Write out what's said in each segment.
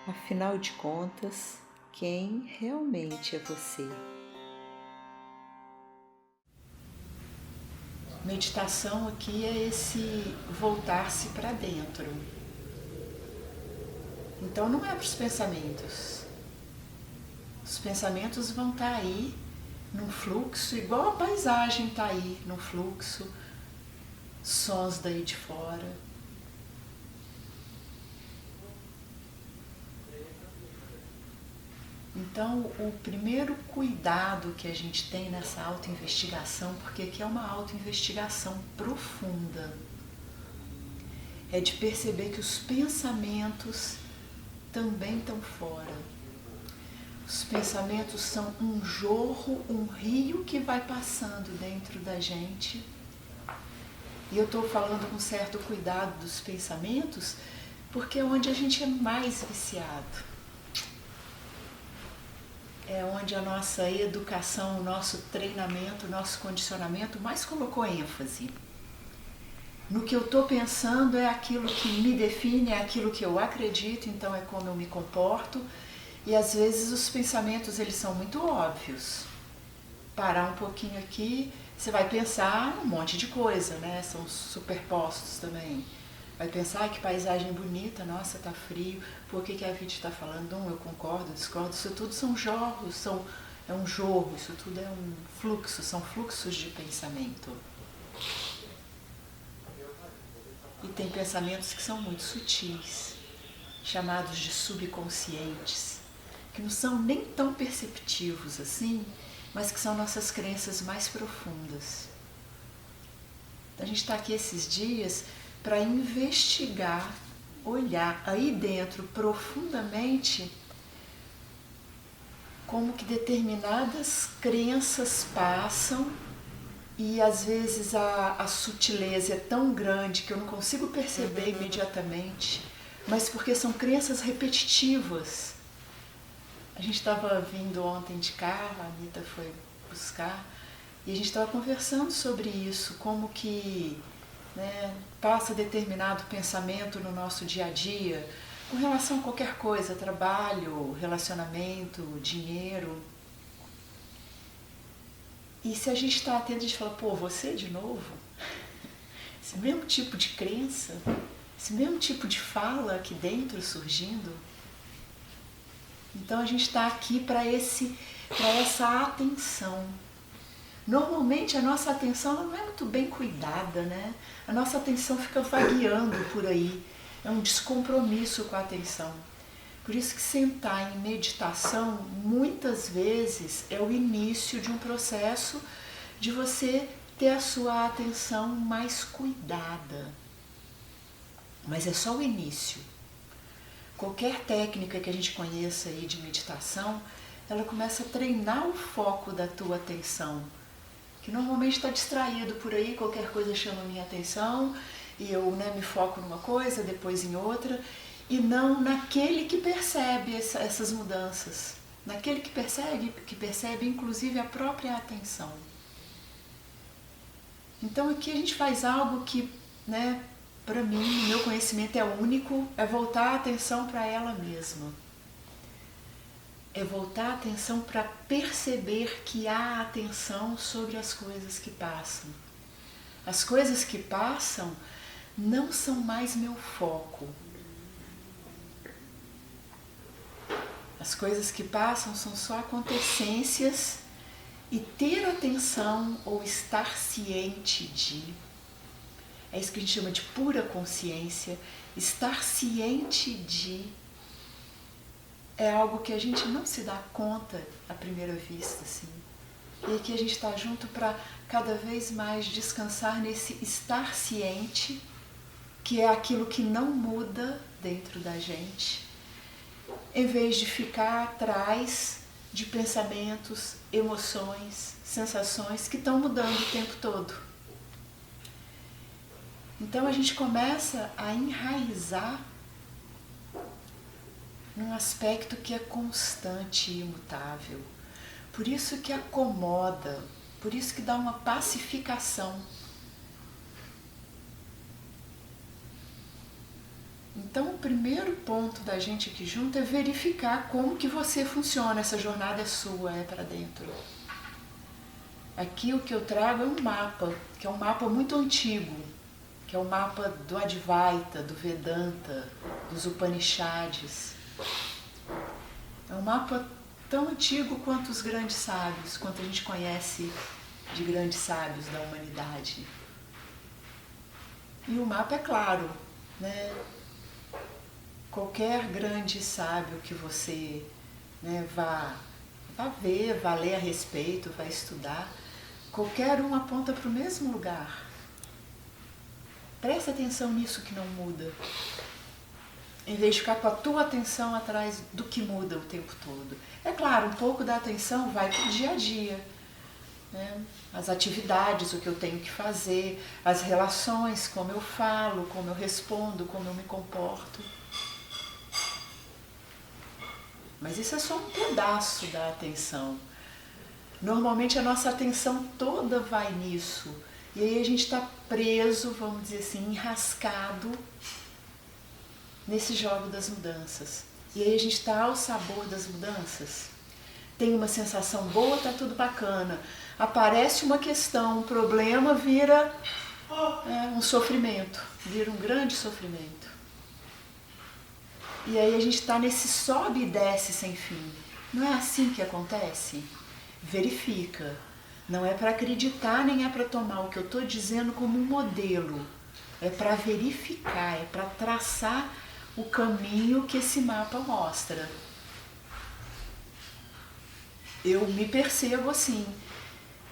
Afinal de contas, quem realmente é você? Meditação aqui é esse voltar-se para dentro. Então não é para os pensamentos. Os pensamentos vão estar aí num fluxo, igual a paisagem está aí num fluxo, sons daí de fora. Então, o primeiro cuidado que a gente tem nessa autoinvestigação, porque aqui é uma autoinvestigação profunda, é de perceber que os pensamentos também estão fora. Os pensamentos são um jorro, um rio que vai passando dentro da gente. E eu estou falando com certo cuidado dos pensamentos, porque é onde a gente é mais viciado. É onde a nossa educação, o nosso treinamento, o nosso condicionamento mais colocou ênfase. No que eu estou pensando é aquilo que me define, é aquilo que eu acredito, então é como eu me comporto. E às vezes os pensamentos eles são muito óbvios. Parar um pouquinho aqui, você vai pensar um monte de coisa, né? São superpostos também. Vai pensar que paisagem bonita, nossa, tá frio, por que a Viti está falando? Não, eu concordo, discordo, isso tudo são jorros, é um jorro, isso tudo é um fluxo, são fluxos de pensamento. E tem pensamentos que são muito sutis, chamados de subconscientes, que não são nem tão perceptivos assim, mas que são nossas crenças mais profundas. A gente está aqui esses dias para investigar, olhar aí dentro profundamente como que determinadas crenças passam e às vezes a sutileza é tão grande que eu não consigo perceber imediatamente, mas porque são crenças repetitivas. A gente estava vindo ontem de carro, a Anitta foi buscar, e a gente estava conversando sobre isso, como que passa determinado pensamento no nosso dia a dia, com relação a qualquer coisa, trabalho, relacionamento, dinheiro. E se a gente está atento, a gente fala, pô, você de novo? Esse mesmo tipo de crença, esse mesmo tipo de fala aqui dentro surgindo. Então a gente está aqui para essa atenção. Normalmente a nossa atenção não é muito bem cuidada, né? A nossa atenção fica vagueando por aí. É um descompromisso com a atenção. Por isso que sentar em meditação, muitas vezes, é o início de um processo de você ter a sua atenção mais cuidada. Mas é só o início. Qualquer técnica que a gente conheça aí de meditação, ela começa a treinar o foco da tua atenção, que normalmente está distraído por aí, qualquer coisa chama a minha atenção, e eu me foco numa coisa, depois em outra, e não naquele que percebe essas mudanças, naquele que percebe inclusive a própria atenção. Então aqui a gente faz algo que, para mim, o meu conhecimento é único, é voltar a atenção para ela mesma. É voltar a atenção para perceber que há atenção sobre as coisas que passam. As coisas que passam não são mais meu foco. As coisas que passam são só acontecências e ter atenção ou estar ciente de, é isso que a gente chama de pura consciência, estar ciente de é algo que a gente não se dá conta à primeira vista, assim. E aqui a gente está junto para cada vez mais descansar nesse estar ciente, que é aquilo que não muda dentro da gente, em vez de ficar atrás de pensamentos, emoções, sensações que estão mudando o tempo todo. Então a gente começa a enraizar num aspecto que é constante e imutável. Por isso que acomoda, por isso que dá uma pacificação. Então, o primeiro ponto da gente aqui junto é verificar como que você funciona. Essa jornada é sua, é para dentro. Aqui o que eu trago é um mapa, que é um mapa muito antigo, que é o mapa do Advaita, do Vedanta, dos Upanishads. É um mapa tão antigo quanto os grandes sábios, quanto a gente conhece de grandes sábios da humanidade. E o mapa é claro, né? Qualquer grande sábio que você, né, vá ver, vá ler a respeito, vá estudar, qualquer um aponta para o mesmo lugar. Presta atenção nisso que não muda. Em vez de ficar com a tua atenção atrás do que muda o tempo todo. É claro, um pouco da atenção vai para o dia a dia, né? As atividades, o que eu tenho que fazer, as relações, como eu falo, como eu respondo, como eu me comporto. Mas isso é só um pedaço da atenção. Normalmente a nossa atenção toda vai nisso. E aí a gente está preso, vamos dizer assim, enrascado nesse jogo das mudanças. E aí a gente está ao sabor das mudanças. Tem uma sensação boa, tá tudo bacana. Aparece uma questão, um problema, vira um sofrimento, vira um grande sofrimento. E aí a gente está nesse sobe e desce sem fim. Não é assim que acontece? Verifica. Não é para acreditar nem é para tomar o que eu estou dizendo como um modelo. É para verificar, é para traçar o caminho que esse mapa mostra. Eu me percebo assim.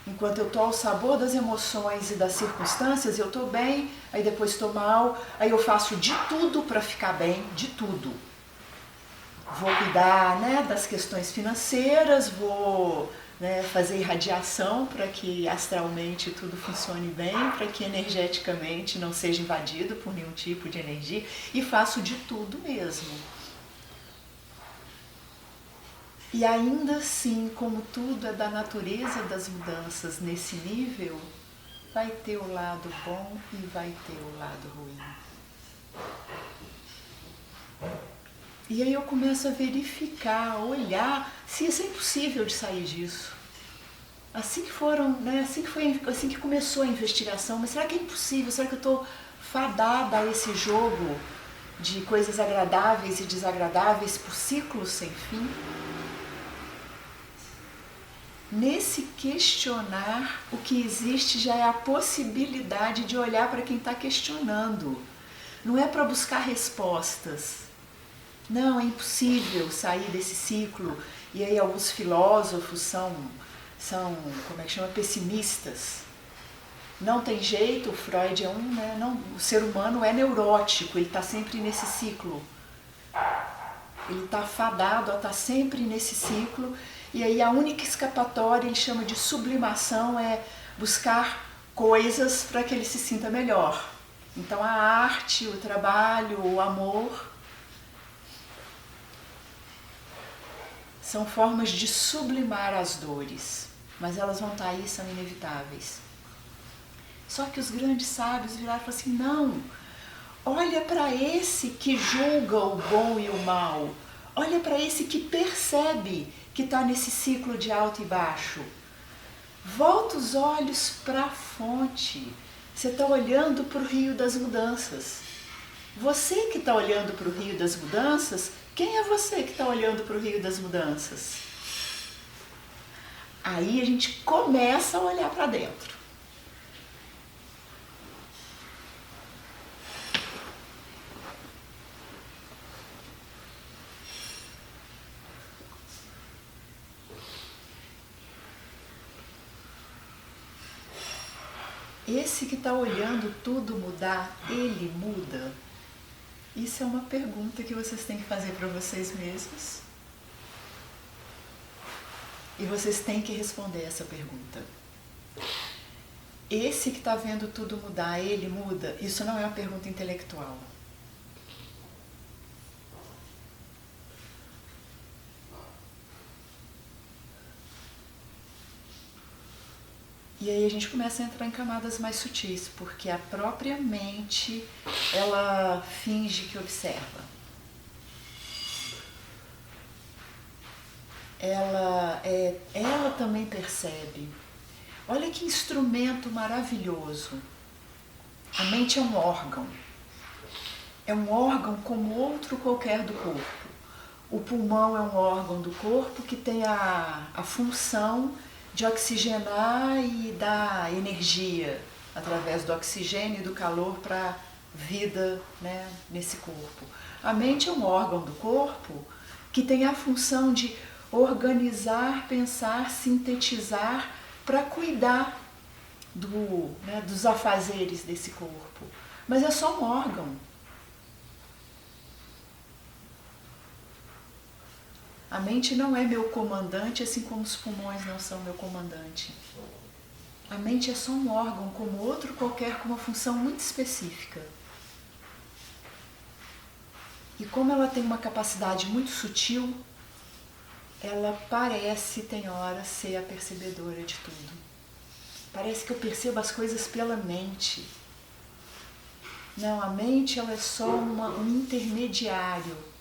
Enquanto eu estou ao sabor das emoções e das circunstâncias, eu estou bem, aí depois estou mal, aí eu faço de tudo para ficar bem, de tudo. Vou cuidar, né, das questões financeiras, vou, né, fazer irradiação para que astralmente tudo funcione bem, para que energeticamente não seja invadido por nenhum tipo de energia, e faço de tudo mesmo. E ainda assim, como tudo é da natureza das mudanças nesse nível, vai ter o lado bom e vai ter o lado ruim. E aí eu começo a verificar, a olhar se isso é impossível de sair disso. Assim que foram, né, assim que começou a investigação, mas será que é impossível? Será que eu estou fadada a esse jogo de coisas agradáveis e desagradáveis por ciclos sem fim? Nesse questionar, o que existe já é a possibilidade de olhar para quem está questionando. Não é para buscar respostas. Não, é impossível sair desse ciclo. E aí alguns filósofos são como é que chama, pessimistas. Não tem jeito, o Freud é né, não, o ser humano é neurótico, ele está sempre nesse ciclo. Ele está fadado a estar sempre nesse ciclo. E aí a única escapatória, ele chama de sublimação, é buscar coisas para que ele se sinta melhor. Então a arte, o trabalho, o amor são formas de sublimar as dores, mas elas vão estar aí, são inevitáveis. Só que os grandes sábios viraram e falaram assim, não, olha para esse que julga o bom e o mal, olha para esse que percebe que está nesse ciclo de alto e baixo. Volta os olhos para a fonte. Você está olhando para o rio das mudanças. Você que está olhando para o rio das mudanças, quem é você que está olhando para o rio das mudanças? Aí a gente começa a olhar para dentro. Esse que está olhando tudo mudar, ele muda? Isso é uma pergunta que vocês têm que fazer para vocês mesmos. E vocês têm que responder essa pergunta. Esse que está vendo tudo mudar, ele muda? Isso não é uma pergunta intelectual. E aí a gente começa a entrar em camadas mais sutis, porque a própria mente, ela finge que observa. Ela também percebe. Olha que instrumento maravilhoso. A mente é um órgão. É um órgão como outro qualquer do corpo. O pulmão é um órgão do corpo que tem a função de oxigenar e dar energia através do oxigênio e do calor para a vida, né, nesse corpo. A mente é um órgão do corpo que tem a função de organizar, pensar, sintetizar para cuidar dos afazeres desse corpo. Mas é só um órgão. A mente não é meu comandante, assim como os pulmões não são meu comandante. A mente é só um órgão como outro qualquer, com uma função muito específica. E como ela tem uma capacidade muito sutil, ela parece, tem horas, ser a percebedora de tudo. Parece que eu percebo as coisas pela mente. Não, a mente ela é só um intermediário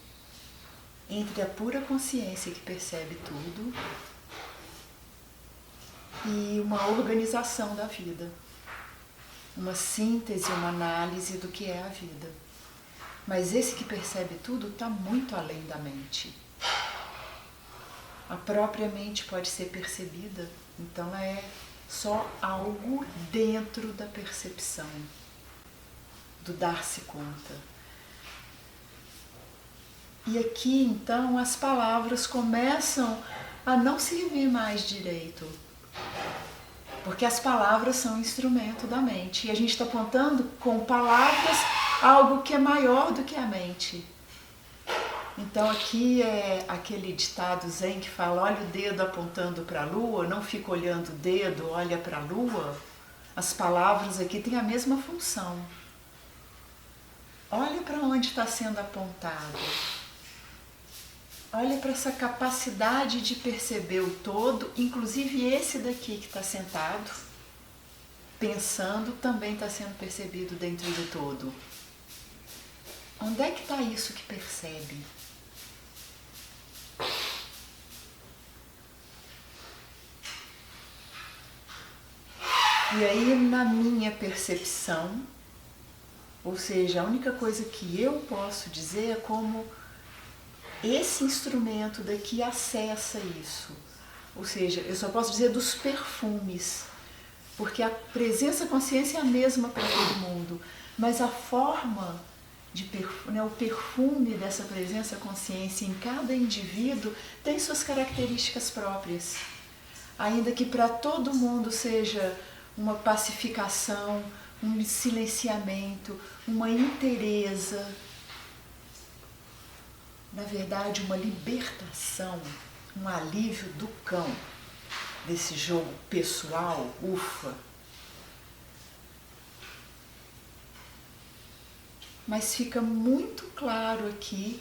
entre a pura consciência que percebe tudo e uma organização da vida. Uma síntese, uma análise do que é a vida. Mas esse que percebe tudo está muito além da mente. A própria mente pode ser percebida, então ela é só algo dentro da percepção, do dar-se conta. E aqui, então, as palavras começam a não servir mais direito, porque as palavras são instrumento da mente, e a gente está apontando com palavras algo que é maior do que a mente. Então aqui é aquele ditado zen que fala, olha o dedo apontando para a lua, não fica olhando o dedo, olha para a lua. As palavras aqui têm a mesma função. Olha para onde está sendo apontado. Olha para essa capacidade de perceber o todo, inclusive esse daqui que está sentado, pensando, também está sendo percebido dentro do todo. Onde é que está isso que percebe? E aí, na minha percepção, ou seja, a única coisa que eu posso dizer é como esse instrumento daqui acessa isso. Ou seja, eu só posso dizer dos perfumes, porque a presença consciência é a mesma para todo mundo, mas a forma o perfume dessa presença consciência em cada indivíduo tem suas características próprias. Ainda que para todo mundo seja uma pacificação, um silenciamento, uma inteireza, na verdade uma libertação, um alívio do cão, desse jogo pessoal, ufa. Mas fica muito claro aqui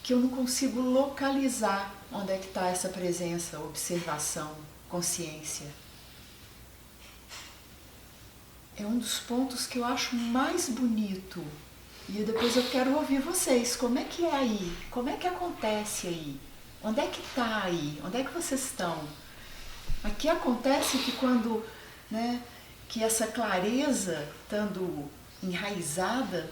que eu não consigo localizar onde é que está essa presença, observação, consciência. É um dos pontos que eu acho mais bonito. E depois eu quero ouvir vocês. Como é que é aí? Como é que acontece aí? Onde é que está aí? Onde é que vocês estão? Aqui acontece que quando, que essa clareza estando enraizada,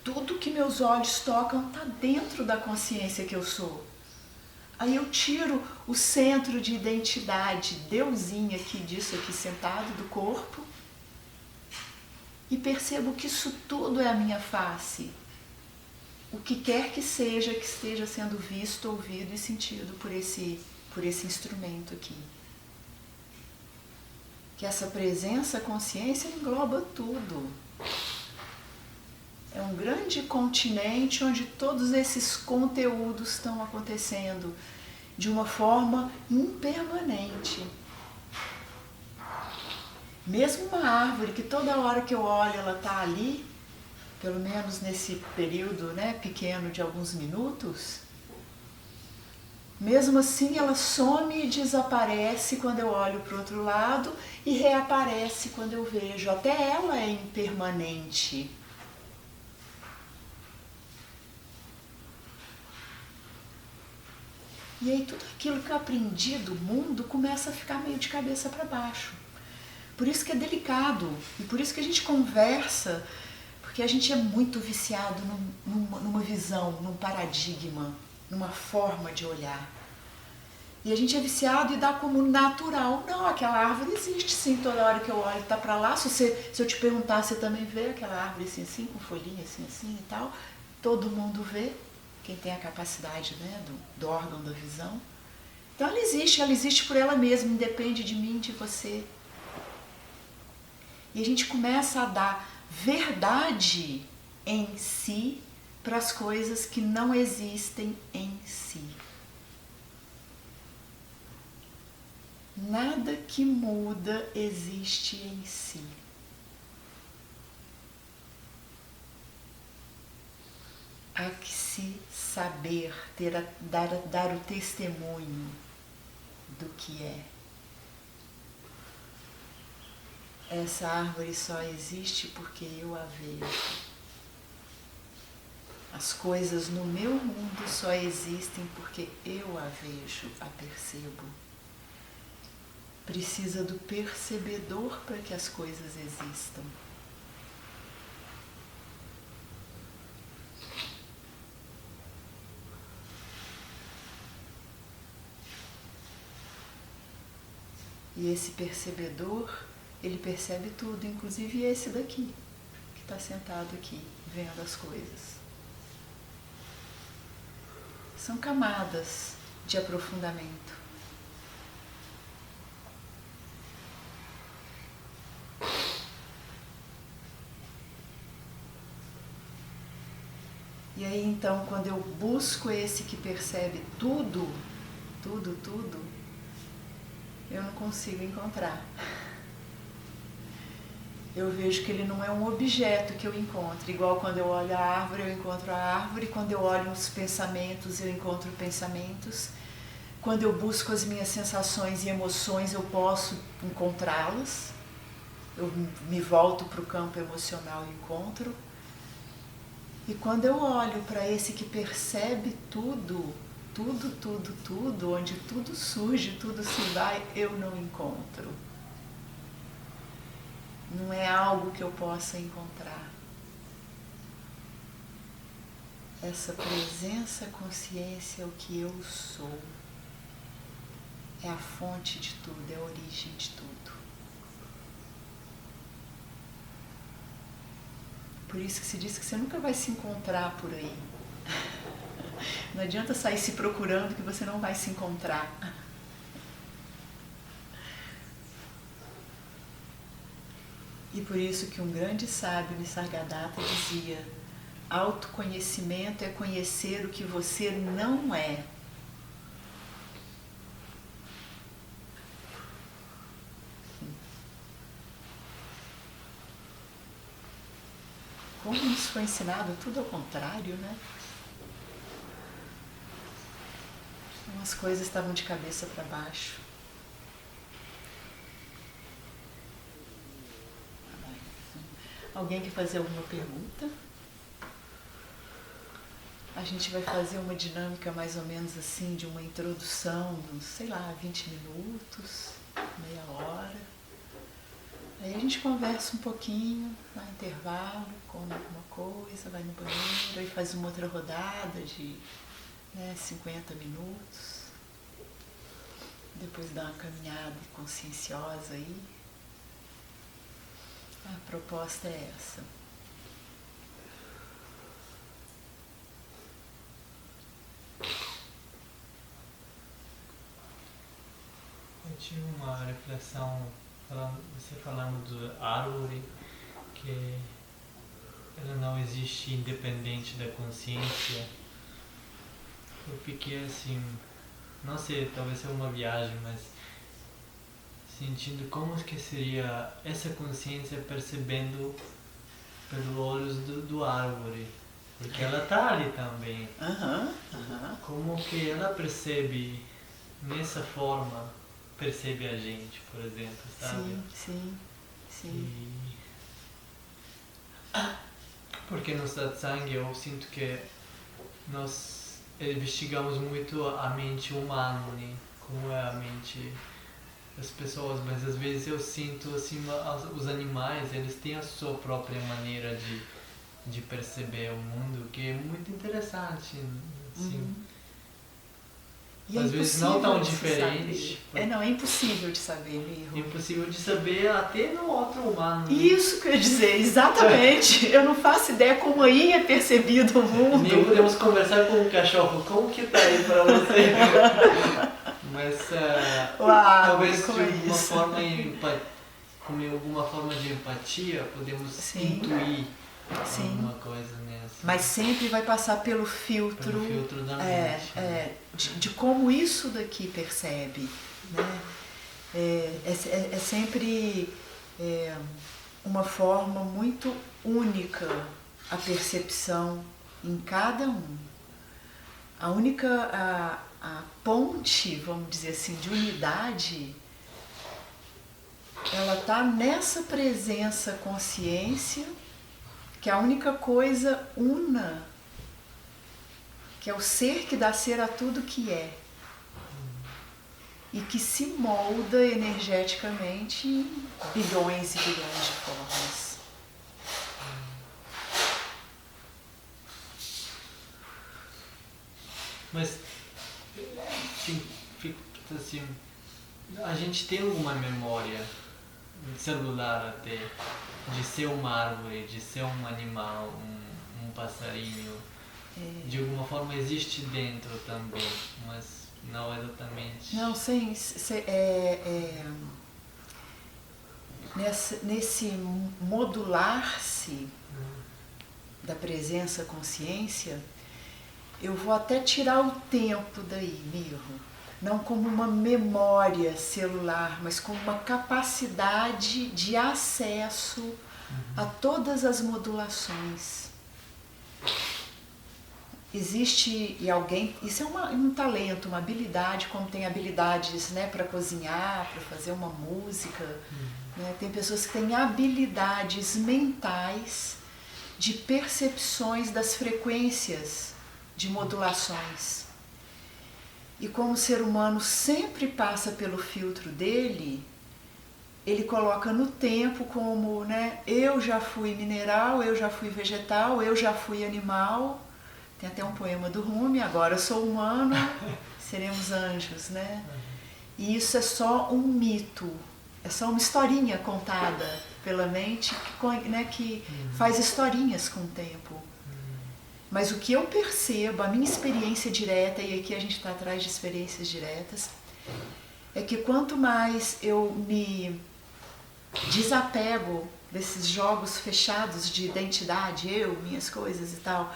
tudo que meus olhos tocam está dentro da consciência que eu sou. Aí eu tiro o centro de identidade, Deusinho aqui disso aqui sentado do corpo, e percebo que isso tudo é a minha face. O que quer que esteja sendo visto, ouvido e sentido por esse instrumento aqui. Que essa presença, consciência engloba tudo. É um grande continente onde todos esses conteúdos estão acontecendo de uma forma impermanente. Mesmo uma árvore que toda hora que eu olho ela está ali, pelo menos nesse período pequeno de alguns minutos, Mesmo assim, ela some e desaparece quando eu olho para o outro lado e reaparece quando eu vejo. Até ela é impermanente. E aí tudo aquilo que eu aprendi do mundo começa a ficar meio de cabeça para baixo. Por isso que é delicado e por isso que a gente conversa, porque a gente é muito viciado numa visão, num paradigma, numa forma de olhar. E a gente é viciado e dá como natural. Não, aquela árvore existe sim, toda hora que eu olho está para lá. Se eu te perguntar, você também vê aquela árvore assim, com folhinha assim e tal. Todo mundo vê, quem tem a capacidade, né, do órgão da visão. Então ela existe por ela mesma, independe de mim, de você. E a gente começa a dar verdade em si para as coisas que não existem em si. Nada que muda existe em si. Há que se saber, dar o testemunho do que é. Essa árvore só existe porque eu a vejo. As coisas no meu mundo só existem porque eu a vejo, a percebo. Precisa do percebedor para que as coisas existam. E esse percebedor, ele percebe tudo, inclusive esse daqui, que está sentado aqui, vendo as coisas. São camadas de aprofundamento. E aí então, quando eu busco esse que percebe tudo, eu não consigo encontrar. Eu vejo que ele não é um objeto que eu encontro. Igual quando eu olho a árvore, eu encontro a árvore. Quando eu olho os pensamentos, eu encontro pensamentos. Quando eu busco as minhas sensações e emoções, eu posso encontrá-las. Eu me volto para o campo emocional e encontro. E quando eu olho para esse que percebe tudo, onde tudo surge, tudo se vai, eu não encontro. Não é algo que eu possa encontrar. Essa presença, consciência é o que eu sou. É a fonte de tudo, é a origem de tudo. Por isso que se diz que você nunca vai se encontrar por aí. Não adianta sair se procurando que você não vai se encontrar. E por isso que um grande sábio, Nisargadatta, dizia: autoconhecimento é conhecer o que você não é. Como nos foi ensinado tudo ao contrário, né? As coisas estavam de cabeça para baixo. Alguém quer fazer alguma pergunta? A gente vai fazer uma dinâmica mais ou menos assim, de uma introdução, sei lá, 20 minutos, meia hora. Aí a gente conversa um pouquinho, dá um intervalo, come alguma coisa, vai no banheiro, aí faz uma outra rodada de 50 minutos. Depois dá uma caminhada conscienciosa aí. A proposta é essa. Eu tive uma reflexão, você falando da árvore, que ela não existe independente da consciência. Eu fiquei assim, não sei, talvez seja uma viagem, mas sentindo como que seria essa consciência percebendo pelos olhos do árvore, porque ela está ali também. Aham, aham. Como que ela percebe, nessa forma, percebe a gente, por exemplo, sabe? Sim, sim, sim. Porque no satsang eu sinto que nós investigamos muito a mente humana, né? Como é a mente das pessoas, mas às vezes eu sinto assim, os animais, eles têm a sua própria maneira de perceber o mundo, que é muito interessante, assim. E Às vezes não tão de diferente. saber. Não, é impossível de saber, É Mirro. impossível de saber até no outro humano. Né? Isso que eu ia dizer, exatamente. Eu não faço ideia como aí é percebido o mundo. Nem podemos conversar com o cachorro, como que tá aí pra você? Mas Uau, talvez como é de alguma isso? forma, com alguma forma de empatia, podemos Sim. intuir Sim. alguma coisa nessa. Mas sempre vai passar pelo filtro, Da mente. de como isso daqui percebe. Né? É sempre uma forma muito única a percepção em cada um. A única a ponte, vamos dizer assim, de unidade, ela está nessa presença consciência, que a única coisa una, que é o ser que dá ser a tudo que é, e que se molda energeticamente em bilhões e bilhões de formas. Mas, assim, a gente tem alguma memória celular até, de ser uma árvore, de ser um animal, um passarinho. De alguma forma existe dentro também, mas não exatamente. Não, nesse modular-se da presença consciência, eu vou até tirar o tempo daí, Mirro. Não como uma memória celular, mas como uma capacidade de acesso a todas as modulações. Existe e alguém, isso é um talento, uma habilidade, como tem habilidades, né, para cozinhar, para fazer uma música. Né? Tem pessoas que têm habilidades mentais de percepções das frequências de modulações. E como o ser humano sempre passa pelo filtro dele, ele coloca no tempo como, né, eu já fui mineral, eu já fui vegetal, eu já fui animal. Tem até um poema do Rumi, agora eu sou humano, seremos anjos, né? E isso é só um mito, é só uma historinha contada pela mente que faz historinhas com o tempo. Mas o que eu percebo, a minha experiência direta, e aqui a gente está atrás de experiências diretas, é que quanto mais eu me desapego desses jogos fechados de identidade, eu, minhas coisas e tal,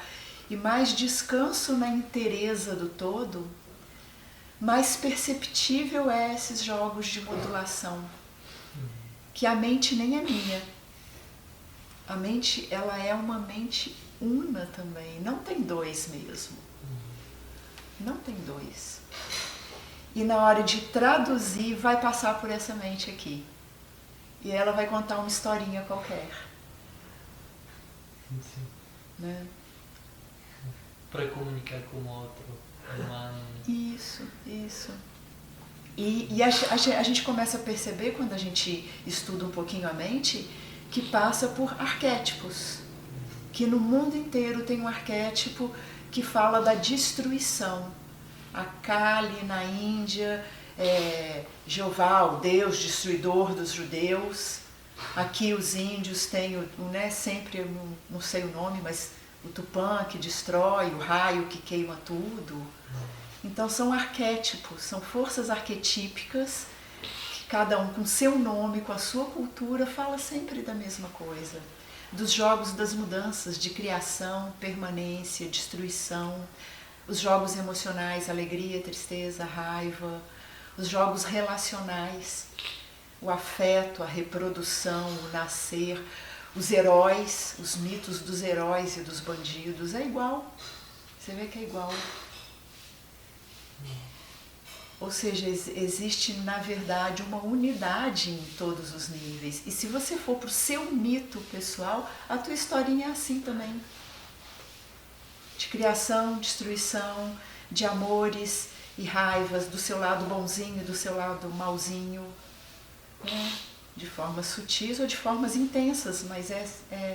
e mais descanso na inteireza do todo, mais perceptível é esses jogos de modulação, que a mente nem é minha. A mente, ela é uma mente una também, não tem dois mesmo. Não tem dois. E na hora de traduzir, vai passar por essa mente aqui. E ela vai contar uma historinha qualquer. Sim. Né? Para comunicar com o outro humano. Isso. E a gente começa a perceber, quando a gente estuda um pouquinho a mente, que passa por arquétipos. Que no mundo inteiro tem um arquétipo que fala da destruição. A Kali na Índia, Jeová, o Deus destruidor dos judeus. Aqui os índios têm, sempre, eu não sei o nome, mas o Tupã que destrói, o raio que queima tudo. Então são arquétipos, são forças arquetípicas que cada um com seu nome, com a sua cultura, fala sempre da mesma coisa. Dos jogos das mudanças, de criação, permanência, destruição, os jogos emocionais, alegria, tristeza, raiva, os jogos relacionais, o afeto, a reprodução, o nascer, os heróis, os mitos dos heróis e dos bandidos, é igual. Você vê que é igual. Ou seja, existe na verdade uma unidade em todos os níveis. E se você for para o seu mito pessoal, a tua historinha é assim também. De criação, destruição, de amores e raivas, do seu lado bonzinho e do seu lado malzinho, né? De formas sutis ou de formas intensas, mas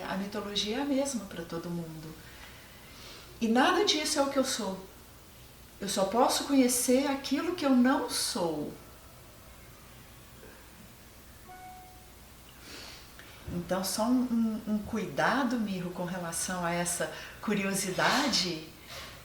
a mitologia é a mesma para todo mundo. E nada disso é o que eu sou. Eu só posso conhecer aquilo que eu não sou. Então, só um cuidado, Mirro, com relação a essa curiosidade,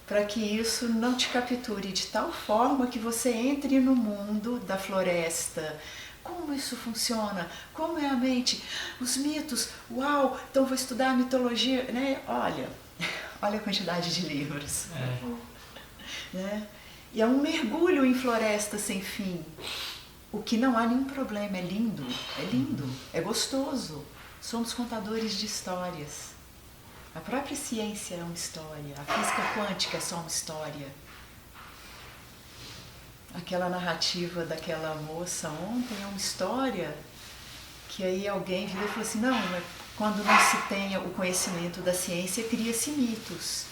para que isso não te capture de tal forma que você entre no mundo da floresta. Como isso funciona? Como é a mente? Os mitos? Uau! Então vou estudar a mitologia, né? Olha a quantidade de livros. Né? E é um mergulho em floresta sem fim. O que não há nenhum problema, é lindo, é gostoso. Somos contadores de histórias. A própria ciência é uma história, a física quântica é só uma história. Aquela narrativa daquela moça ontem é uma história que aí alguém virou e falou assim, não, quando não se tenha o conhecimento da ciência, cria-se mitos.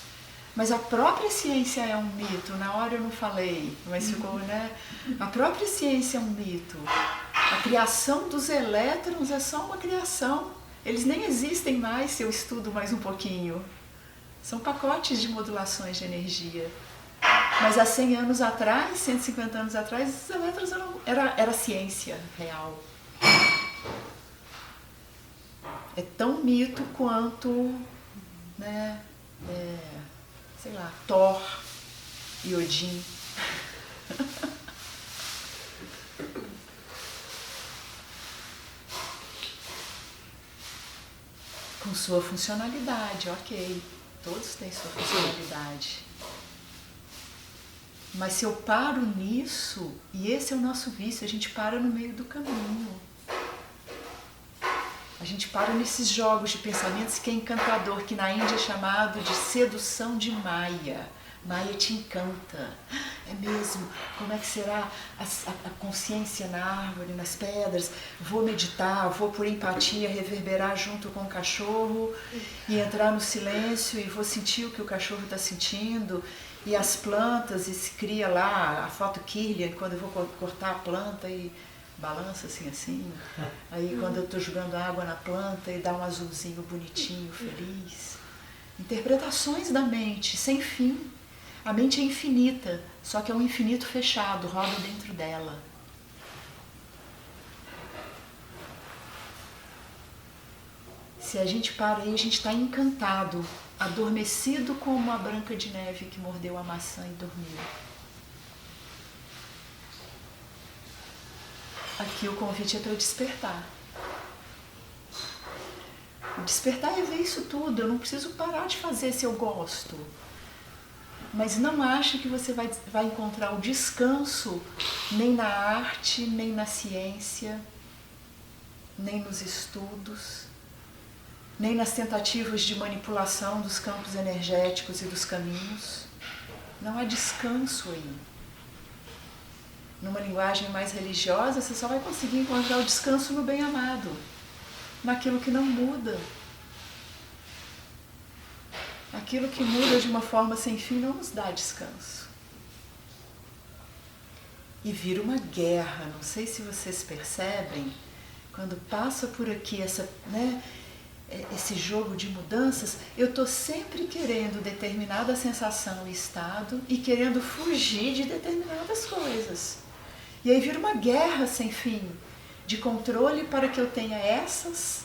Mas a própria ciência é um mito. Na hora eu não falei, mas ficou, né? A própria ciência é um mito. A criação dos elétrons é só uma criação. Eles nem existem mais se eu estudo mais um pouquinho. São pacotes de modulações de energia. Mas há 100 anos atrás, 150 anos atrás, os elétrons era ciência real. É tão mito quanto, né? Sei lá, Thor e Odin. Com sua funcionalidade, ok. Todos têm sua funcionalidade. Mas se eu paro nisso, e esse é o nosso vício, a gente para no meio do caminho. A gente para nesses jogos de pensamentos que é encantador, que na Índia é chamado de sedução de Maya. Maya te encanta. É mesmo? Como é que será a consciência na árvore, nas pedras? Vou meditar, vou por empatia reverberar junto com o cachorro e entrar no silêncio e vou sentir o que o cachorro está sentindo. E as plantas, e se cria lá a foto Kirlian, quando eu vou cortar a planta e balança assim. Aí quando eu estou jogando água na planta e dá um azulzinho bonitinho, feliz. Interpretações da mente, sem fim. A mente é infinita, só que é um infinito fechado, roda dentro dela. Se a gente para aí, a gente está encantado, adormecido como a Branca de Neve que mordeu a maçã e dormiu. Aqui o convite é para despertar. Despertar é ver isso tudo, eu não preciso parar de fazer se eu gosto. Mas não ache que você vai encontrar o descanso nem na arte, nem na ciência, nem nos estudos, nem nas tentativas de manipulação dos campos energéticos e dos caminhos. Não há descanso aí. Numa linguagem mais religiosa, você só vai conseguir encontrar o descanso no bem-amado, naquilo que não muda. Aquilo que muda de uma forma sem fim não nos dá descanso. E vira uma guerra, não sei se vocês percebem, quando passa por aqui esse jogo de mudanças, eu estou sempre querendo determinada sensação e estado e querendo fugir de determinadas coisas. E aí vira uma guerra sem fim de controle para que eu tenha essas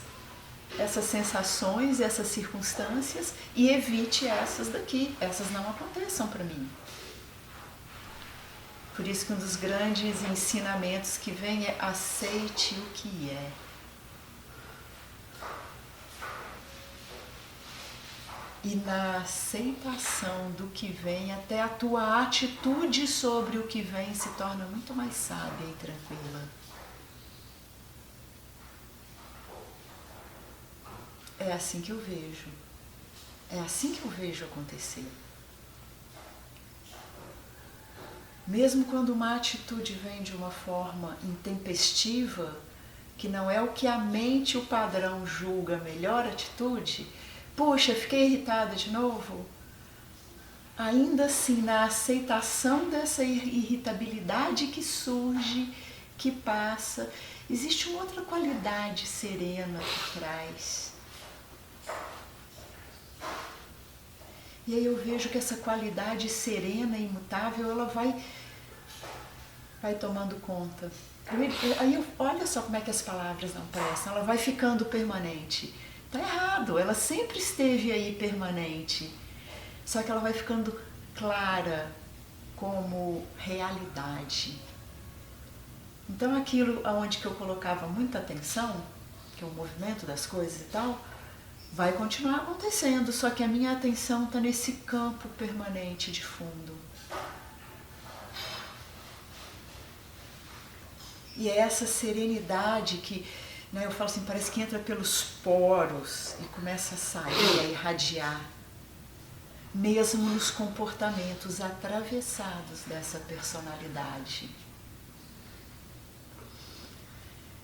sensações, essas circunstâncias e evite essas daqui. Essas não aconteçam para mim. Por isso que um dos grandes ensinamentos que vem é aceite o que é. E na aceitação do que vem, até a tua atitude sobre o que vem se torna muito mais sábia e tranquila. é assim que eu vejo. É assim que eu vejo acontecer. Mesmo quando uma atitude vem de uma forma intempestiva, que não é o que a mente, o padrão, julga a melhor atitude, puxa, fiquei irritada de novo. Ainda assim, na aceitação dessa irritabilidade que surge, que passa, existe uma outra qualidade serena por trás. E aí eu vejo que essa qualidade serena e imutável, ela vai tomando conta. Olha só como é que as palavras não prestam, ela vai ficando permanente. Está errado, ela sempre esteve aí permanente. Só que ela vai ficando clara como realidade. Então aquilo aonde que eu colocava muita atenção, que é o movimento das coisas e tal, vai continuar acontecendo, só que a minha atenção está nesse campo permanente de fundo. E é essa serenidade que, né, eu falo assim, parece que entra pelos poros e começa a sair, a irradiar. Mesmo nos comportamentos atravessados dessa personalidade.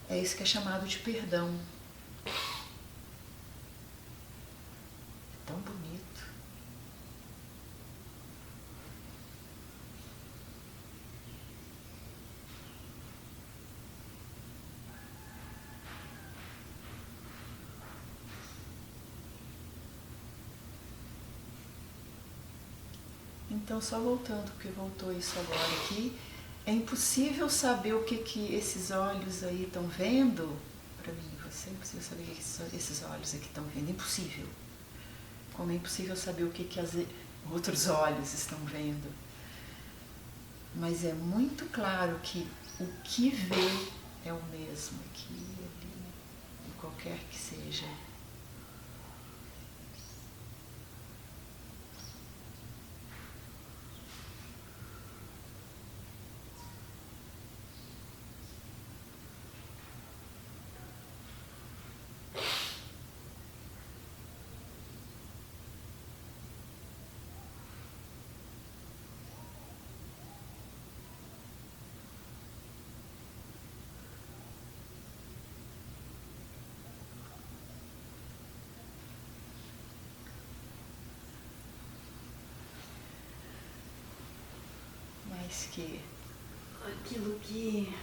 É isso que é chamado de perdão. É tão bonito. Então, só voltando, porque voltou isso agora aqui, é impossível saber o que esses olhos aí estão vendo, para mim e você, é impossível saber o que esses olhos aqui estão vendo, impossível. Como é impossível saber o que outros olhos estão vendo. Mas é muito claro que o que vê é o mesmo aqui, ali, em qualquer que seja. Que aquilo que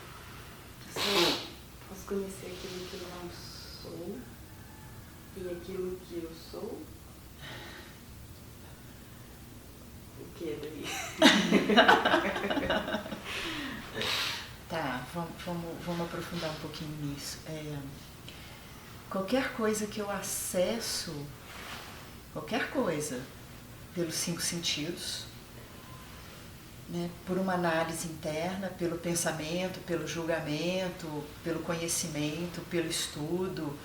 sou, posso conhecer aquilo que eu não sou e aquilo que eu sou. O que daí? Tá, vamos aprofundar um pouquinho nisso. Qualquer coisa que eu acesso, qualquer coisa, pelos 5 sentidos, né, por uma análise interna, pelo pensamento, pelo julgamento, pelo conhecimento, pelo estudo,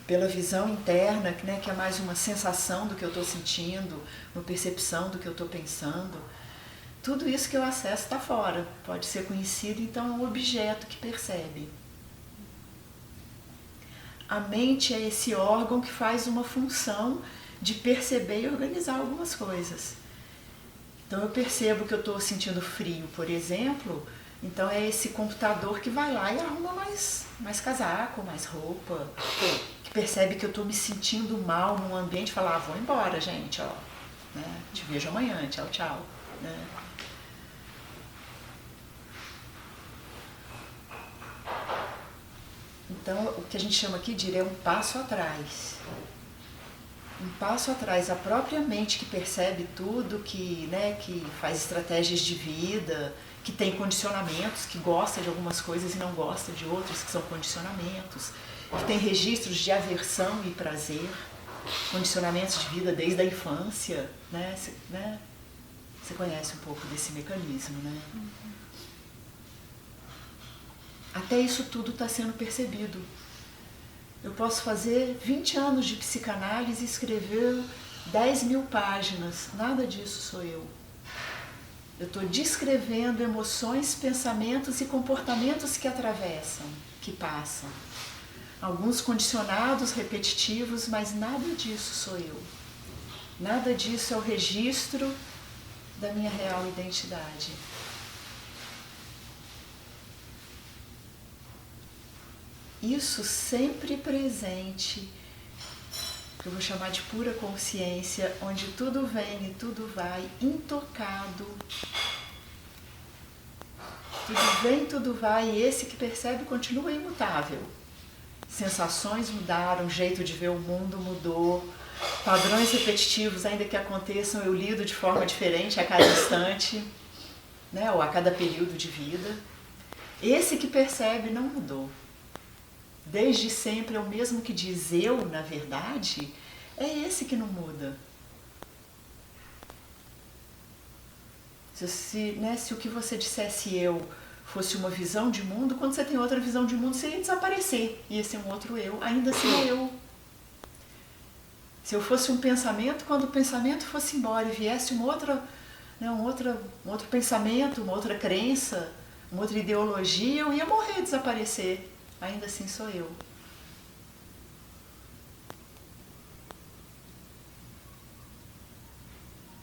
pela visão interna, né, que é mais uma sensação do que eu estou sentindo, uma percepção do que eu estou pensando. Tudo isso que eu acesso está fora, pode ser conhecido, então é um objeto que percebe. A mente é esse órgão que faz uma função de perceber e organizar algumas coisas. Então eu percebo que eu estou sentindo frio, por exemplo, então é esse computador que vai lá e arruma mais casaco, mais roupa, que percebe que eu estou me sentindo mal num ambiente e fala, vou embora, gente, ó, né? Te vejo amanhã, tchau, tchau. Né? Então o que a gente chama aqui de ir é um passo atrás. Um passo atrás, a própria mente que percebe tudo, que faz estratégias de vida, que tem condicionamentos, que gosta de algumas coisas e não gosta de outras, que são condicionamentos, que tem registros de aversão e prazer, condicionamentos de vida desde a infância, né? Você conhece um pouco desse mecanismo, né? Até isso tudo está sendo percebido. Eu posso fazer 20 anos de psicanálise e escrever 10.000 páginas. Nada disso sou eu. Eu estou descrevendo emoções, pensamentos e comportamentos que atravessam, que passam. alguns condicionados repetitivos, mas nada disso sou eu. Nada disso é o registro da minha real identidade. Isso sempre presente, que eu vou chamar de pura consciência, onde tudo vem e tudo vai, intocado. Tudo vem, tudo vai, e esse que percebe continua imutável. Sensações mudaram, o jeito de ver o mundo mudou, padrões repetitivos, ainda que aconteçam, eu lido de forma diferente a cada instante, né, ou a cada período de vida. Esse que percebe não mudou. Desde sempre é o mesmo que diz eu, na verdade, é esse que não muda. Se o que você dissesse eu fosse uma visão de mundo, quando você tem outra visão de mundo, você ia desaparecer. Ia ser um outro eu, ainda assim é eu. Se eu fosse um pensamento, quando o pensamento fosse embora e viesse um outro pensamento, uma outra crença, uma outra ideologia, eu ia morrer, desaparecer. Ainda assim sou eu.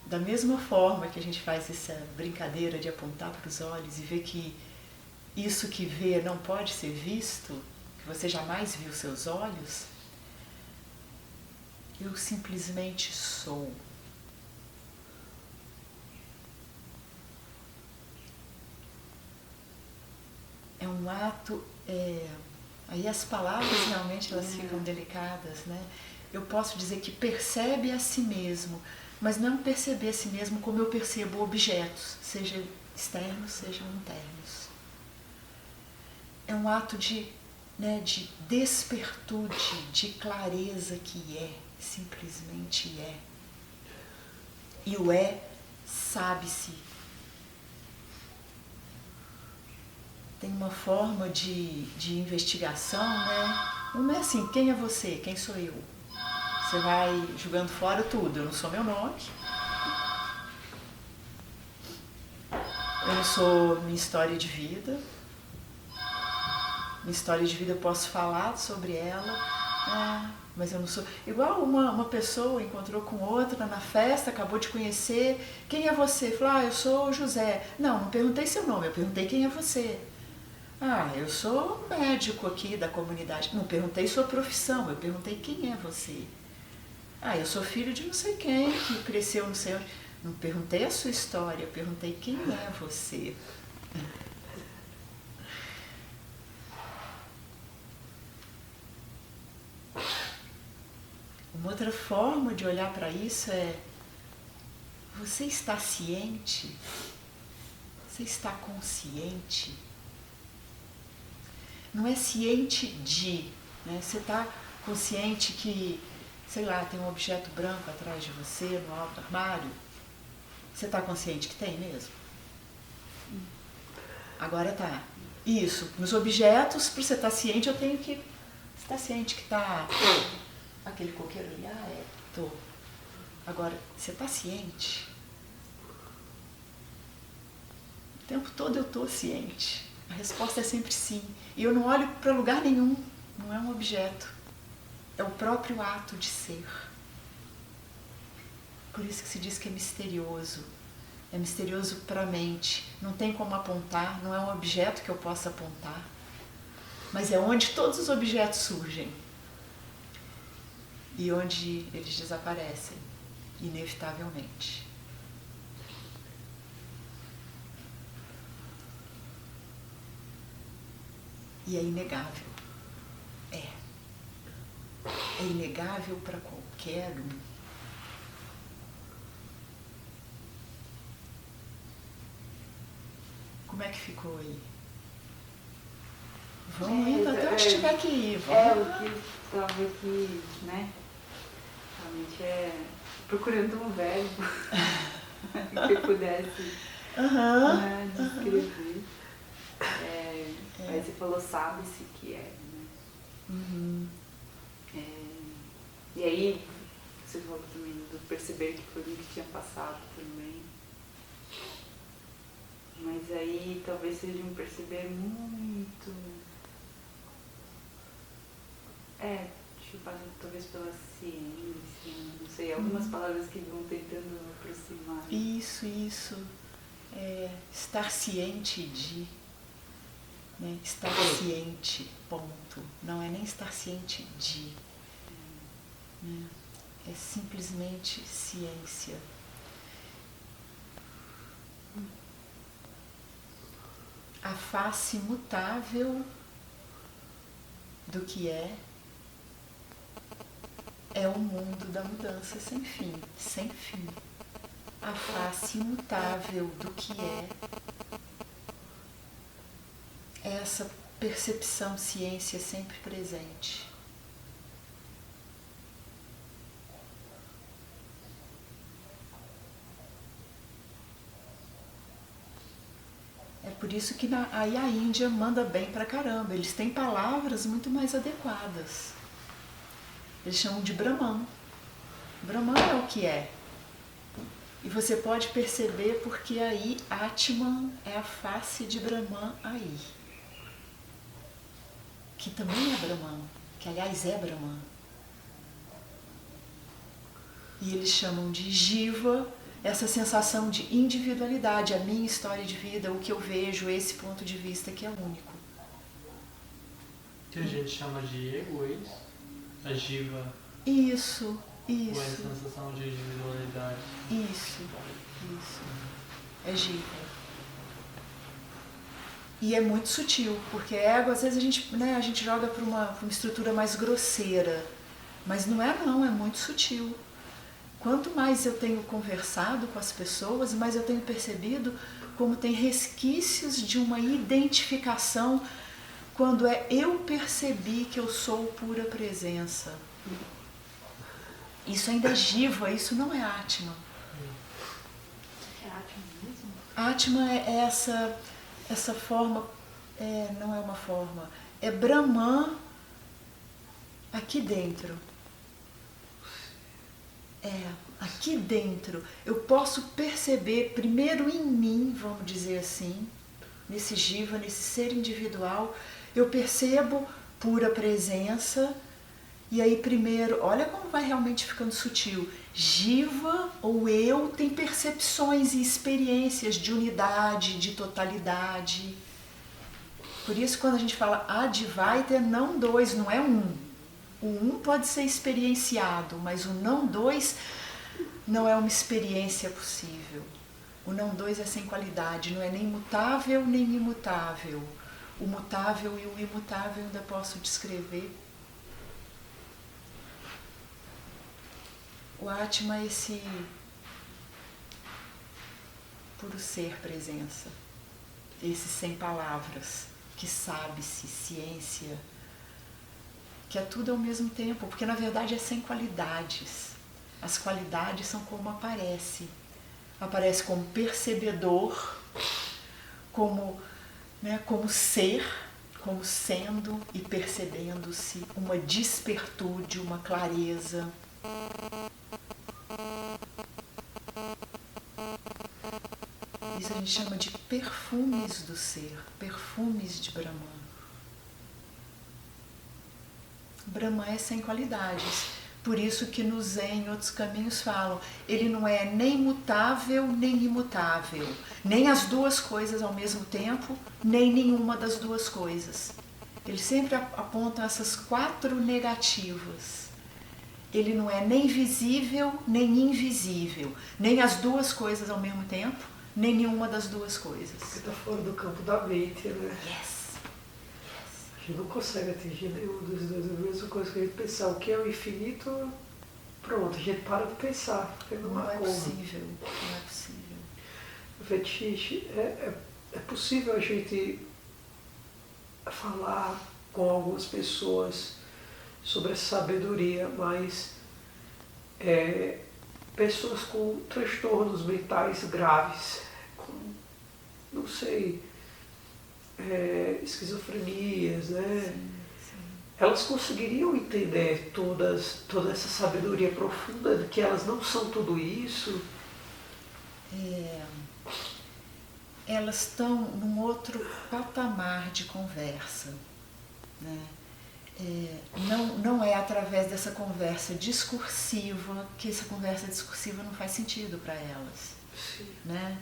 Da mesma forma que a gente faz essa brincadeira de apontar para os olhos e ver que isso que vê não pode ser visto, que você jamais viu seus olhos, eu simplesmente sou. É um ato... Aí as palavras realmente elas ficam delicadas, né? Eu posso dizer que percebe a si mesmo, mas não perceber a si mesmo como eu percebo objetos, seja externos, sejam internos. É um ato de despertude, de clareza que é, simplesmente é. E o sabe-se. Tem uma forma de investigação, né? Uma é assim, quem é você? Quem sou eu? Você vai jogando fora tudo. Eu não sou meu nome. Eu não sou minha história de vida. Minha história de vida eu posso falar sobre ela, mas eu não sou... Igual uma pessoa encontrou com outra na festa, acabou de conhecer. Quem é você? Falou, eu sou o José. Não perguntei seu nome, eu perguntei quem é você. Eu sou médico aqui da comunidade. Não perguntei sua profissão, eu perguntei quem é você. Eu sou filho de não sei quem, que cresceu não sei onde. Não perguntei a sua história, eu perguntei quem é você. Uma outra forma de olhar para isso é: você está ciente? Você está consciente? Não é ciente de, né? Você está consciente que, sei lá, tem um objeto branco atrás de você, no alto do armário? Você está consciente que tem mesmo? Agora tá. Isso, nos objetos, para você estar ciente, eu tenho que... Você está ciente que está aquele coqueiro ali? Tô. Agora, você está ciente? O tempo todo eu estou ciente. A resposta é sempre sim. E eu não olho para lugar nenhum. Não é um objeto. É o próprio ato de ser. Por isso que se diz que é misterioso. É misterioso para a mente. Não tem como apontar, não é um objeto que eu possa apontar. Mas é onde todos os objetos surgem. E onde eles desaparecem, inevitavelmente. E é inegável. É inegável para qualquer um. Como é que ficou aí? Vamos indo até onde tiver que ir. O que estava aqui, né? Realmente procurando um verbo que pudesse descrever. Aí você falou, sabe-se que é, né? Uhum. E aí, você falou também do perceber que foi o que tinha passado também. Mas aí talvez seja um perceber muito talvez pela ciência, não sei, algumas palavras que vão tentando aproximar. Isso. Estar ciente de, né? Estar ciente, ponto. Não é nem estar ciente de, né? É simplesmente ciência. A face mutável do que é o mundo da mudança sem fim, sem fim. A face imutável do que é essa percepção, ciência sempre presente. É por isso que aí a Índia manda bem pra caramba. Eles têm palavras muito mais adequadas. Eles chamam de Brahman. Brahman é o que é. E você pode perceber porque aí Atman é a face de Brahman aí. Que também é Brahman, que aliás é Brahman. E eles chamam de Jiva, essa sensação de individualidade, a minha história de vida, o que eu vejo, esse ponto de vista que é único. Que a gente chama de ego, é isso? A Jiva. Isso. Ou é a sensação de individualidade? Isso. É Jiva. E é muito sutil, porque ego, às vezes a gente joga para uma estrutura mais grosseira, mas não, é muito sutil. Quanto mais eu tenho conversado com as pessoas, mais eu tenho percebido como tem resquícios de uma identificação quando eu percebi que eu sou pura presença. Isso ainda é Jiva, isso não é Atman. É Atman mesmo? Atman é essa forma, não é uma forma, é Brahman aqui dentro. Aqui dentro. Eu posso perceber primeiro em mim, vamos dizer assim, nesse Jiva, nesse ser individual, eu percebo pura presença. E aí primeiro, olha como vai realmente ficando sutil. Jiva ou eu tem percepções e experiências de unidade, de totalidade. Por isso quando a gente fala Advaita é não dois, não é um. O um pode ser experienciado, mas o não dois não é uma experiência possível. O não dois é sem qualidade, não é nem mutável nem imutável. O mutável e o imutável eu ainda posso descrever. O Atma é esse puro ser, presença, esse sem palavras, que sabe-se, ciência, que é tudo ao mesmo tempo, porque na verdade é sem qualidades. As qualidades são como aparece. Aparece como percebedor, como ser, como sendo e percebendo-se, uma despertude, uma clareza. Isso a gente chama de perfumes do ser, perfumes de Brahman. Brahman é sem qualidades, por isso que no Zen e outros caminhos falam, ele não é nem mutável nem imutável, nem as duas coisas ao mesmo tempo, nem nenhuma das duas coisas. Eles sempre apontam essas 4 negativas. Ele não é nem visível, nem invisível, nem as duas coisas ao mesmo tempo, nem nenhuma das duas coisas. Porque está fora do campo da mente, né? Yes. A gente não consegue atingir nenhum dos dois. A mesma coisa que a gente pensar o que é o infinito, pronto, a gente para de pensar, porque não há como. Possível, não é possível. Fetiche, é possível a gente falar com algumas pessoas sobre a sabedoria, mas pessoas com transtornos mentais graves, com, não sei, esquizofrenias, né? Sim. Elas conseguiriam entender toda essa sabedoria profunda de que elas não são tudo isso? Elas estão num outro patamar de conversa, né? não é através dessa conversa discursiva, que essa conversa discursiva não faz sentido para elas. Sim. Né?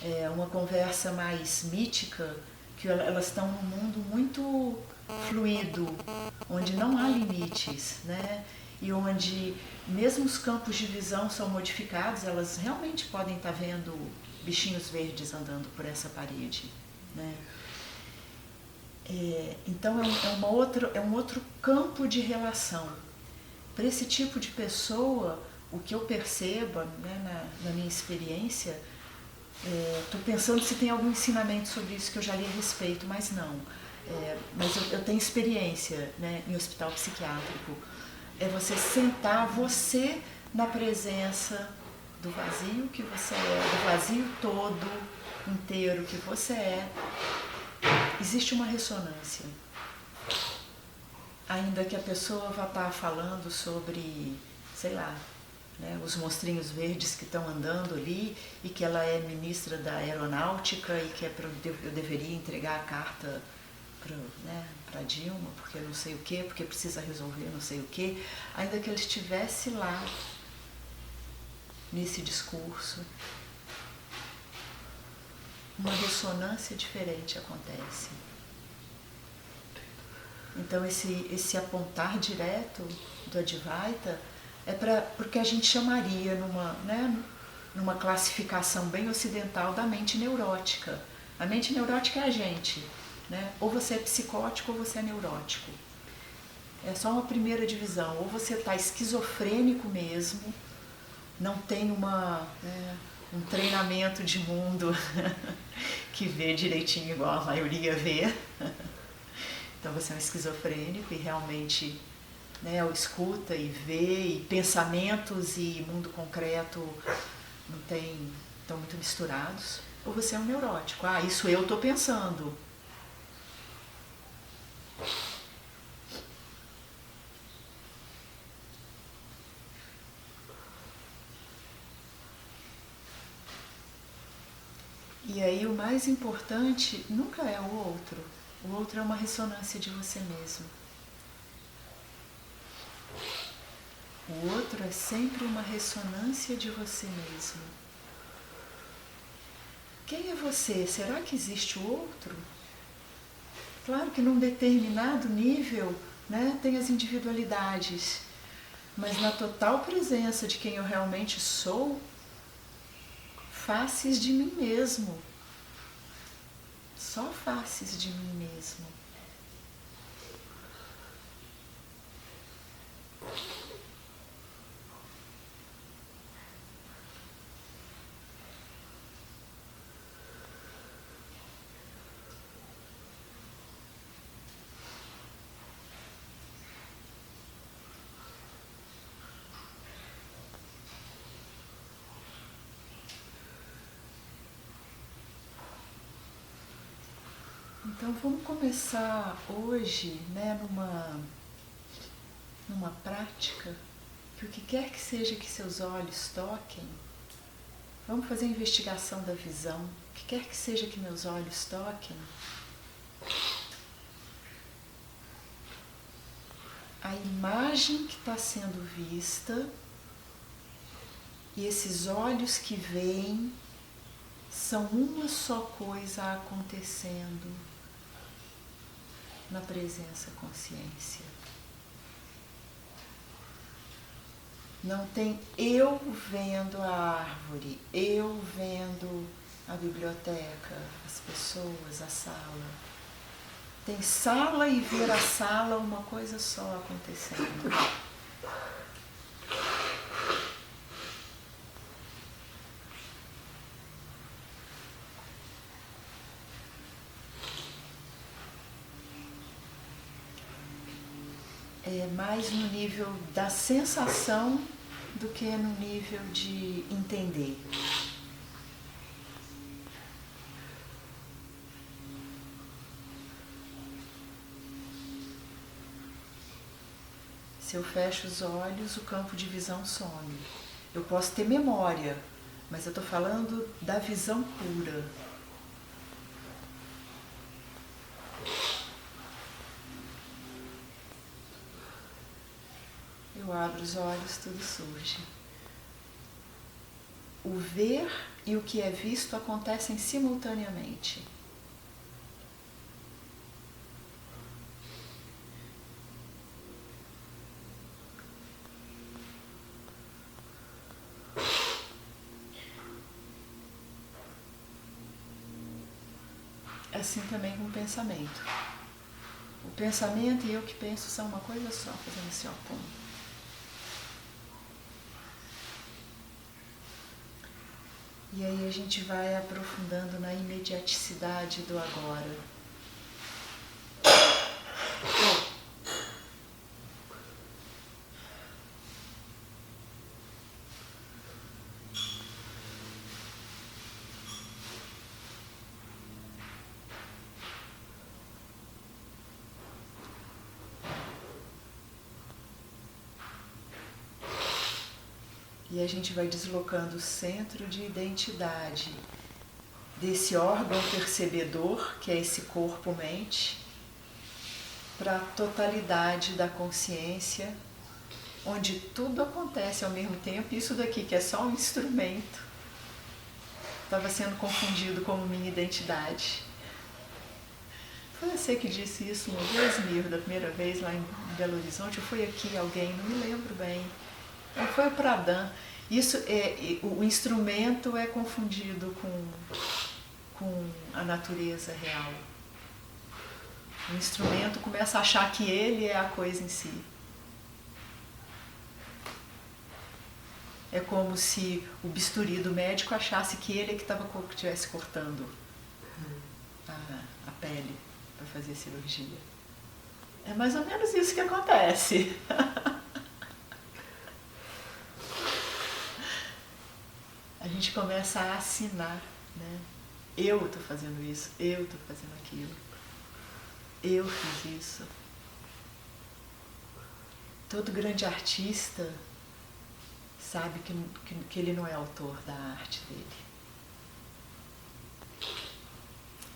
É uma conversa mais mítica, que elas estão num mundo muito fluido, onde não há limites, né? E onde mesmo os campos de visão são modificados, elas realmente podem estar vendo bichinhos verdes andando por essa parede, né? Então é um outro campo de relação. Para esse tipo de pessoa, o que eu percebo, né, na minha experiência, estou pensando se tem algum ensinamento sobre isso que eu já li a respeito, mas não. Mas eu tenho experiência, né, em hospital psiquiátrico. É você sentar você na presença do vazio que você é, do vazio todo, inteiro que você é. Existe uma ressonância. Ainda que a pessoa vá estar falando sobre, sei lá, né, os monstrinhos verdes que estão andando ali, e que ela é ministra da aeronáutica e que eu deveria entregar a carta para Dilma, porque não sei o quê, porque precisa resolver não sei o quê, ainda que ela estivesse lá nesse discurso, uma ressonância diferente acontece. Então esse apontar direto do Advaita porque a gente chamaria numa classificação bem ocidental da mente neurótica. A mente neurótica é a gente, né? Ou você é psicótico ou você é neurótico. É só uma primeira divisão. Ou você está esquizofrênico mesmo, não tem um treinamento de mundo que vê direitinho igual a maioria vê. Então você é um esquizofrênico e realmente, né, escuta e vê, e pensamentos e mundo concreto estão muito misturados. Ou você é um neurótico. Isso eu estou pensando. E aí o mais importante nunca é o outro. O outro é uma ressonância de você mesmo. O outro é sempre uma ressonância de você mesmo. Quem é você? Será que existe o outro? Claro que num determinado nível, né, tem as individualidades, mas na total presença de quem eu realmente sou, faces de mim mesmo. Só faces de mim mesmo. Então vamos começar hoje, né, numa prática que o que quer que seja que seus olhos toquem, vamos fazer a investigação da visão, o que quer que seja que meus olhos toquem, a imagem que está sendo vista e esses olhos que veem são uma só coisa acontecendo na presença consciência. Não tem eu vendo a árvore, eu vendo a biblioteca, as pessoas, a sala. Tem sala e ver a sala, uma coisa só acontecendo. É mais no nível da sensação do que no nível de entender. Se eu fecho os olhos, o campo de visão some. Eu posso ter memória, mas eu estou falando da visão pura. eu abro os olhos, tudo surge. O ver e o que é visto acontecem simultaneamente. Assim também com o pensamento. O pensamento e eu que penso são uma coisa só, fazendo assim, ó, pum. E aí a gente vai aprofundando na imediaticidade do agora. E a gente vai deslocando o centro de identidade desse órgão percebedor, que é esse corpo-mente, para a totalidade da consciência, onde tudo acontece ao mesmo tempo. Isso daqui, que é só um instrumento, estava sendo confundido como minha identidade. Foi você que disse isso uma vez, Mir, da primeira vez lá em Belo Horizonte, ou foi aqui alguém, não me lembro bem. Foi o Pradhan. Isso o instrumento é confundido com a natureza real. O instrumento começa a achar que ele é a coisa em si. É como se o bisturi do médico achasse que ele é que estivesse cortando a pele para fazer cirurgia. É mais ou menos isso que acontece. A gente começa a assinar, né? Eu estou fazendo isso, eu estou fazendo aquilo, eu fiz isso. Todo grande artista sabe que ele não é autor da arte dele.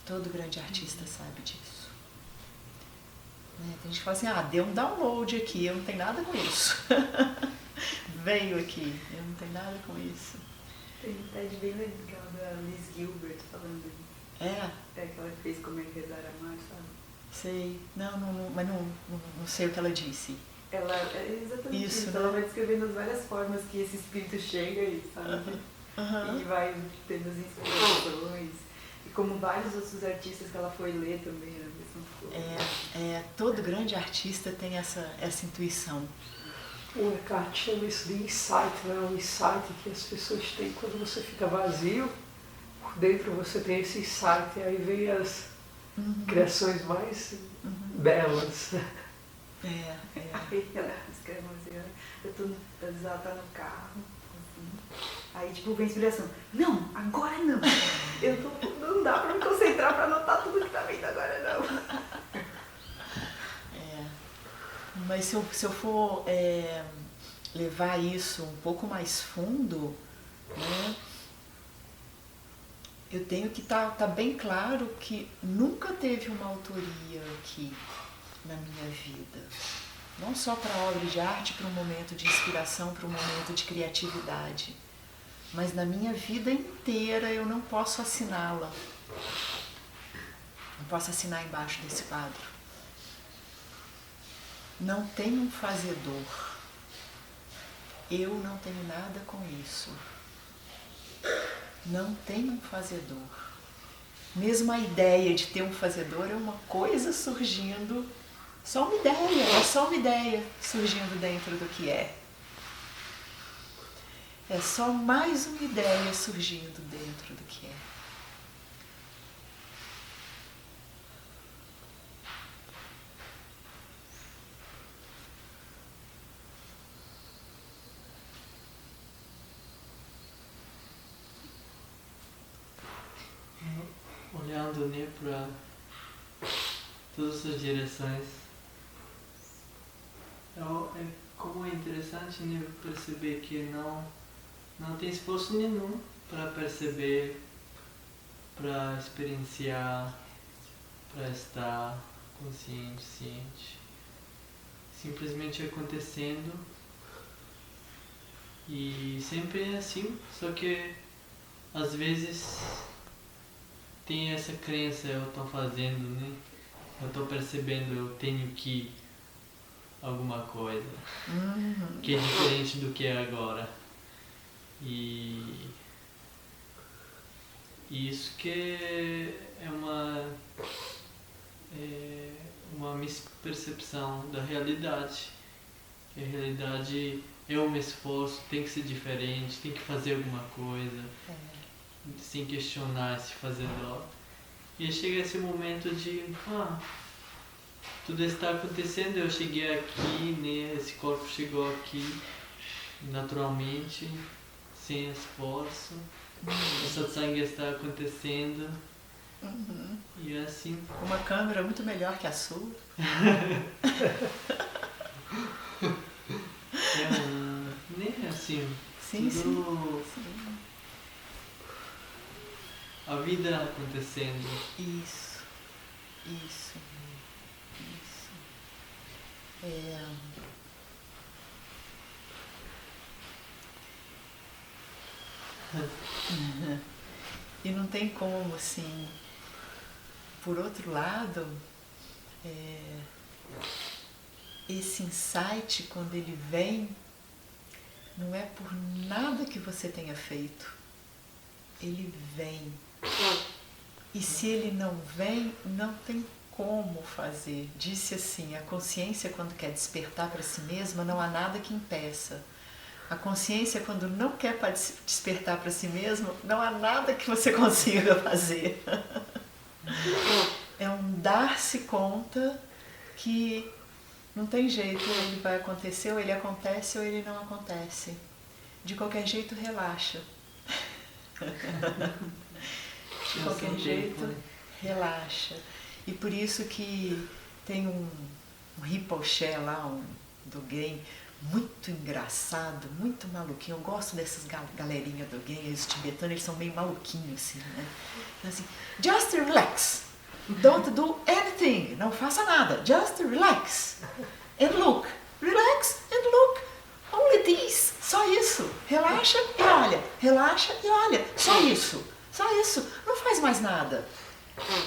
Todo grande artista sabe disso. Né? Tem gente que fala assim, deu um download aqui, eu não tenho nada com isso. Veio aqui, eu não tenho nada com isso. Tem um TED bem legal da Liz Gilbert falando disso. É que ela fez Comer, Rezar, Amar, sabe? Sei. Mas não sei o que ela disse. Ela é exatamente isso. Né? Ela vai descrevendo as várias formas que esse espírito chega e, sabe? E vai tendo as inspirações. E como vários outros artistas que ela foi ler também, era a mesma coisa. Todo grande artista tem essa intuição. O Eckhart chama isso de insight, né? O insight que as pessoas têm quando você fica vazio, por dentro você tem esse insight, e aí vem as criações mais belas. Aí ela escreve assim, às vezes ela tá no carro, assim, aí tipo vem a inspiração, não, agora não, não dá pra me concentrar pra anotar tudo que tá vendo agora não. Mas se eu for levar isso um pouco mais fundo, né, eu tenho que tá bem claro que nunca teve uma autoria aqui na minha vida. Não só para a obra de arte, para um momento de inspiração, para um momento de criatividade. Mas na minha vida inteira eu não posso assiná-la. Não posso assinar embaixo desse quadro. Não tem um fazedor. Eu não tenho nada com isso. Não tem um fazedor. Mesmo a ideia de ter um fazedor é uma coisa surgindo, só uma ideia, é só uma ideia surgindo dentro do que é. É só mais uma ideia surgindo dentro do que é. Olhando, né, para todas as direções, como é interessante, né, perceber que não tem esforço nenhum para perceber, para experienciar, para estar consciente, ciente. Simplesmente acontecendo E sempre é assim, só que às vezes tem essa crença, eu estou fazendo, né? Eu estou percebendo, eu tenho que alguma coisa que é diferente do que é agora. E isso que é uma mispercepção da realidade. Que a realidade é um esforço, tem que ser diferente, tem que fazer alguma coisa, sem questionar se fazer dó. E chega esse momento de, tudo está acontecendo, eu cheguei aqui, né? Esse corpo chegou aqui naturalmente, sem esforço. O satsang está acontecendo. E é assim. Uma câmera muito melhor que a sua. Né? Assim, Sim, tudo, sim. a vida acontecendo. Isso. E não tem como, assim, por outro lado, esse insight, quando ele vem, não é por nada que você tenha feito. Ele vem. E se ele não vem, não tem como fazer. Disse assim, a consciência, quando quer despertar para si mesma, não há nada que impeça. A consciência, quando não quer despertar para si mesmo, não há nada que você consiga fazer. É um dar-se conta que não tem jeito, ou ele vai acontecer, ou ele acontece, ou ele não acontece. De qualquer jeito, relaxa. De qualquer jeito, relaxa. E por isso que tem um Rinpoche lá, do Dogen, muito engraçado, muito maluquinho. Eu gosto dessas galerinhas do Dogen, os tibetanos, eles são meio maluquinhos assim, né? Então, assim, just relax, don't do anything, não faça nada, just relax and look, relax and look, only this, só isso, relaxa e olha, relaxa e olha, só isso, não faz mais nada.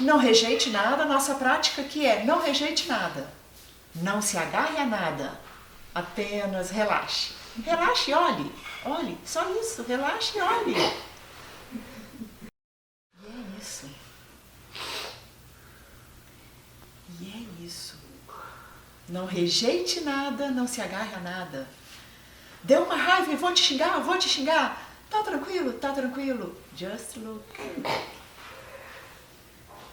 Não rejeite nada, nossa prática que é não rejeite nada, não se agarre a nada, apenas relaxe. Relaxe e olhe, só isso, relaxe e olhe. E é isso. Não rejeite nada, não se agarre a nada. Deu uma raiva e vou te xingar. Tá tranquilo. Just look.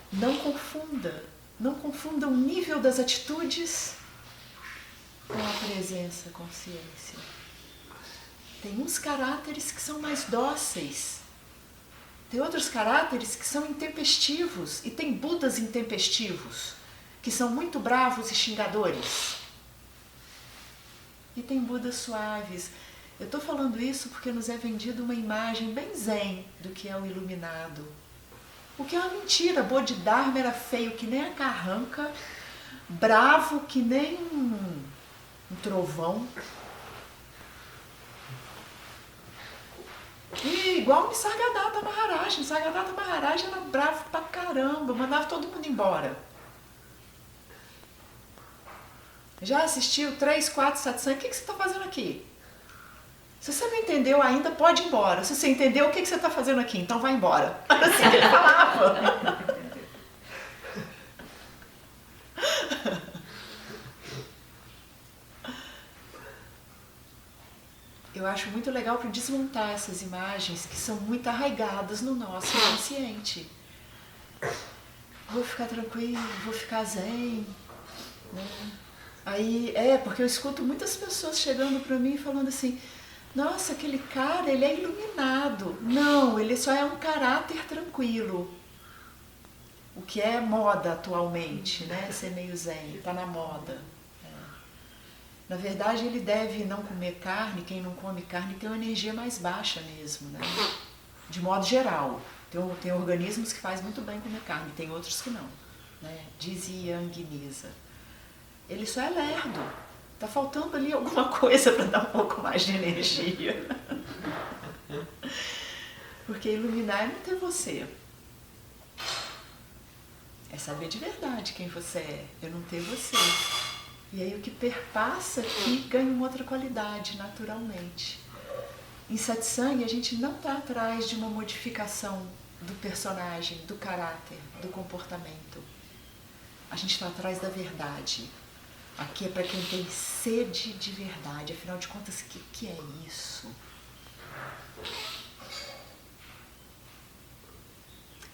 Não confunda o nível das atitudes com a presença, consciência. Tem uns caráteres que são mais dóceis. Tem outros caráteres que são intempestivos. E tem Budas intempestivos, que são muito bravos e xingadores. E tem Budas suaves. Eu estou falando isso porque nos é vendido uma imagem bem zen do que é o iluminado. O que é uma mentira. Bodhidharma era feio que nem a carranca, bravo que nem um trovão. E igual o Nisargadatta Maharaj. Nisargadatta Maharaj era bravo pra caramba, mandava todo mundo embora. Já assistiu 3, 4 satsang? O que você está fazendo aqui? Se você não entendeu ainda, pode ir embora. Se você entendeu, o que você está fazendo aqui? Então vai embora. Assim que ele falava. Eu acho muito legal para desmontar essas imagens que são muito arraigadas no nosso inconsciente. Vou ficar tranquilo, vou ficar zen, né? Aí, porque eu escuto muitas pessoas chegando para mim e falando assim, nossa, aquele cara, ele é iluminado. Não, ele só é um caráter tranquilo. O que é moda atualmente, né? Ser meio zen, tá na moda. Na verdade, ele deve não comer carne. Quem não come carne tem uma energia mais baixa mesmo, né? De modo geral. Tem organismos que faz muito bem comer carne, tem outros que não, né? Diz Yang Nisa. Ele só é lerdo. Tá faltando ali alguma coisa para dar um pouco mais de energia. Porque iluminar é não ter você. É saber de verdade quem você é não ter você. E aí o que perpassa aqui ganha uma outra qualidade, naturalmente. Em satsang a gente não está atrás de uma modificação do personagem, do caráter, do comportamento. A gente está atrás da verdade. Aqui é para quem tem sede de verdade. Afinal de contas, o que é isso?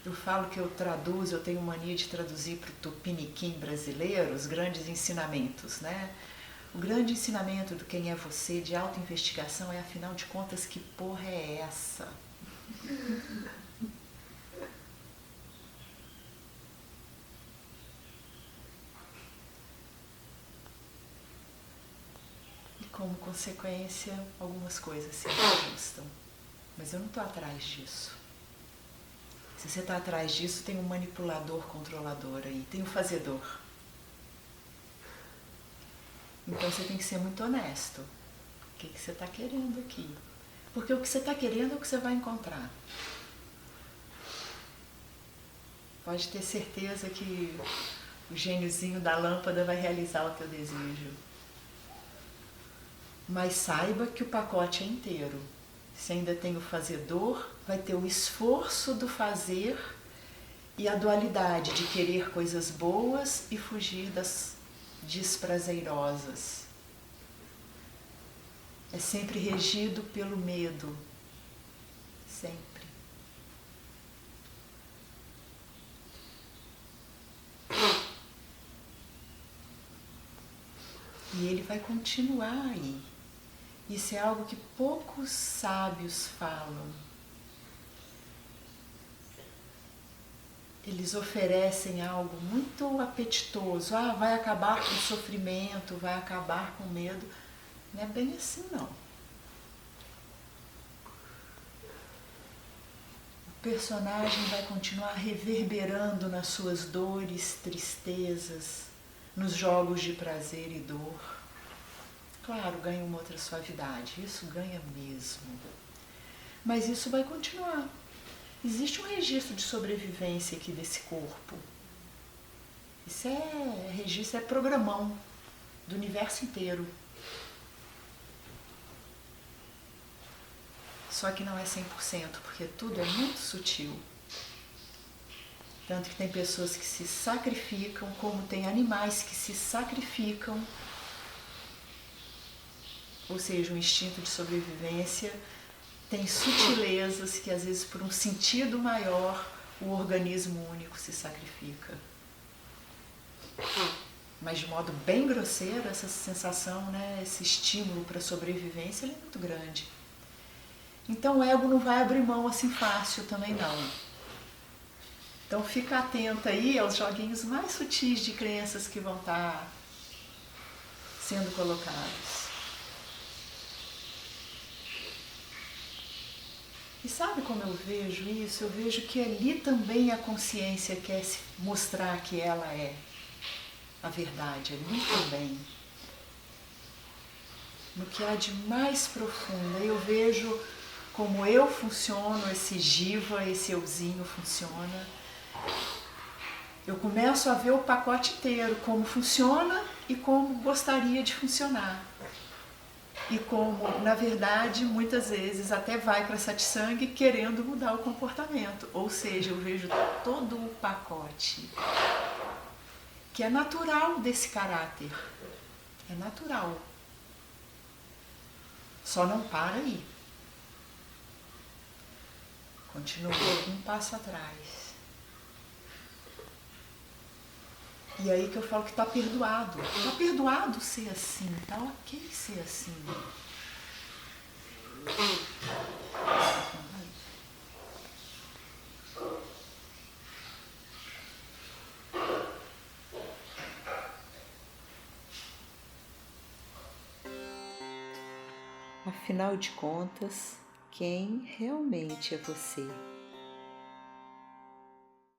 Eu falo que eu traduzo, eu tenho mania de traduzir para o tupiniquim brasileiro os grandes ensinamentos, né? O grande ensinamento do quem é você, de autoinvestigação, é, afinal de contas, que porra é essa? E como consequência, algumas coisas se ajustam. Mas eu não estou atrás disso. Se você está atrás disso, tem um manipulador, controlador aí, tem um fazedor. Então você tem que ser muito honesto. O que você está querendo aqui? Porque o que você está querendo é o que você vai encontrar. Pode ter certeza que o gêniozinho da lâmpada vai realizar o teu desejo. Mas saiba que o pacote é inteiro. Se ainda tem o fazedor, vai ter o esforço do fazer e a dualidade de querer coisas boas e fugir das desprazerosas. É sempre regido pelo medo. Sempre. E ele vai continuar aí. Isso é algo que poucos sábios falam. Eles oferecem algo muito apetitoso. Ah, vai acabar com o sofrimento, vai acabar com o medo. Não é bem assim, não. O personagem vai continuar reverberando nas suas dores, tristezas, nos jogos de prazer e dor. Claro, ganha uma outra suavidade, isso ganha mesmo. Mas isso vai continuar. Existe um registro de sobrevivência aqui desse corpo. Isso é registro, é programão do universo inteiro. Só que não é 100%, porque tudo é muito sutil. Tanto que tem pessoas que se sacrificam, como tem animais que se sacrificam. Ou seja, o instinto de sobrevivência tem sutilezas que, às vezes, por um sentido maior, o organismo único se sacrifica. Mas, de modo bem grosseiro, essa sensação, né, esse estímulo para a sobrevivência, ele é muito grande. Então, o ego não vai abrir mão assim fácil também, não. Então, fica atento aí aos joguinhos mais sutis de crenças que vão estar sendo colocados. E sabe como eu vejo isso? Eu vejo que ali também a consciência quer se mostrar que ela é a verdade, ali também. No que há de mais profundo. Aí eu vejo como eu funciono, esse jiva, esse euzinho funciona. Eu começo a ver o pacote inteiro, como funciona e como gostaria de funcionar. E como, na verdade, muitas vezes até vai para satsang querendo mudar o comportamento. Ou seja, eu vejo todo o pacote, que é natural desse caráter. É natural. Só não para aí. Continua um passo atrás. E aí que eu falo que está perdoado. Está perdoado ser assim, está ok ser assim. Afinal de contas, quem realmente é você?